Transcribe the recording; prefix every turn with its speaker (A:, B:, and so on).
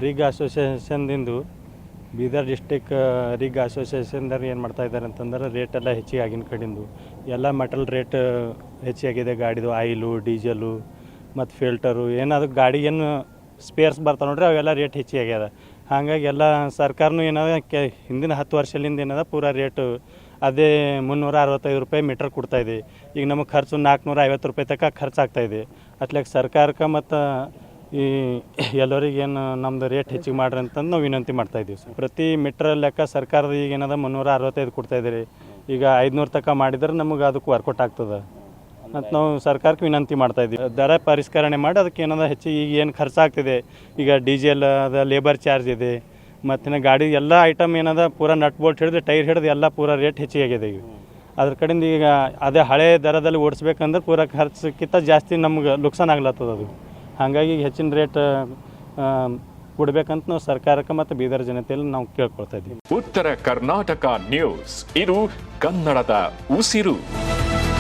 A: ರಿಗ್ ಅಸೋಸಿಯೇಷನ್ದಿಂದು Bidar district ರಿಗ್ ಅಸೋಸಿಯೇಷನ್ದವ್ರು ಏನು ಮಾಡ್ತಾ ಇದ್ದಾರೆ ಅಂತಂದ್ರೆ ರೇಟೆಲ್ಲ ಹೆಚ್ಚಿಗೆ ಆಗಿನ ಕಡೆಂದು ಎಲ್ಲ ಮೆಟಲ್ ರೇಟ್ ಹೆಚ್ಚಾಗಿದೆ. ಗಾಡಿದು ಆಯಿಲು, ಡೀಸೆಲು ಮತ್ತು ಫಿಲ್ಟರು ಏನಾದ್ರು ಗಾಡಿ ಏನು ಸ್ಪೇರ್ಸ್ ಬರ್ತಾವೆ ನೋಡ್ರಿ, ಅವೆಲ್ಲ ರೇಟ್ ಹೆಚ್ಚಿಗೆ ಆಗ್ಯದ. ಹಾಗಾಗಿ ಎಲ್ಲ ಸರ್ಕಾರನೂ ಏನದ ಹಿಂದಿನ 10 ವರ್ಷದಿಂದ ಏನದ ಪೂರಾ ರೇಟು ಅದೇ 365 ರೂಪಾಯಿ ಮೀಟ್ರ್ ಕೊಡ್ತಾಯಿದೆ. ಈಗ ನಮಗೆ ಖರ್ಚು 450 ರೂಪಾಯಿ ತನಕ ಖರ್ಚಾಗ್ತಾಯಿದೆ. ಅಟ್ಲಾಗ ಸರ್ಕಾರಕ್ಕೆ ಮತ್ತು ಈ ಎಲ್ಲರಿಗೇನು ನಮ್ಮದು ರೇಟ್ ಹೆಚ್ಚಿಗೆ ಮಾಡ್ರಿ ಅಂತಂದು ನಾವು ವಿನಂತಿ ಮಾಡ್ತಾಯಿದ್ದೀವಿ ಸರ್. ಪ್ರತಿ ಮೀಟ್ರ್ ಲೆಕ್ಕ ಸರ್ಕಾರದ ಈಗ ಏನದ 365 ಕೊಡ್ತಾಯಿದ್ದೀರಿ. ಈಗ 500 ತನಕ ಮಾಡಿದ್ರೆ ನಮಗೆ ಅದಕ್ಕೆ ವರ್ಕೌಟ್ ಆಗ್ತದೆ ಮತ್ತು ನಾವು ಸರ್ಕಾರಕ್ಕೆ ವಿನಂತಿ ಮಾಡ್ತಾಯಿದ್ದೀವಿ. ದರ ಪರಿಷ್ಕರಣೆ ಮಾಡಿ ಅದಕ್ಕೆ ಏನದ ಹೆಚ್ಚಿಗೆ ಈಗ ಏನು ಖರ್ಚಾಗ್ತಿದೆ, ಈಗ ಡೀಸೆಲ್ ಅದ, ಲೇಬರ್ ಚಾರ್ಜ್ ಇದೆ, ಮತ್ತು ಗಾಡಿ ಎಲ್ಲ ಐಟಮ್ ಏನದ ಪೂರಾ ನಟ್ ಬೋಲ್ಟ್ ಹಿಡಿದು ಟೈರ್ ಹಿಡಿದು ಎಲ್ಲ ಪೂರಾ ರೇಟ್ ಹೆಚ್ಚಿಗೆ ಆಗಿದೆ. ಈಗ ಅದ್ರ ಕಡೆಯಿಂದ ಈಗ ಅದೇ ಹಳೆ ದರದಲ್ಲಿ ಓಡಿಸ್ಬೇಕಂದ್ರೆ ಪೂರಾ ಖರ್ಚಕ್ಕಿಂತ ಜಾಸ್ತಿ ನಮ್ಗೆ ನುಕ್ಸಾನ್ ಆಗ್ಲತ್ತದ. ಅದು ಹಾಗಾಗಿ ಹೆಚ್ಚಿನ ರೇಟ್ ಕೊಡ್ಬೇಕಂತ ನಾವು ಸರ್ಕಾರಕ್ಕೆ ಮತ್ತು ಬೀದರ್ ಜನತೆಯಲ್ಲಿ ನಾವು ಕೇಳ್ಕೊಳ್ತಾ ಇದ್ದೀವಿ.
B: ಉತ್ತರ ಕರ್ನಾಟಕ ನ್ಯೂಸ್, ಇದು ಕನ್ನಡದ ಉಸಿರು.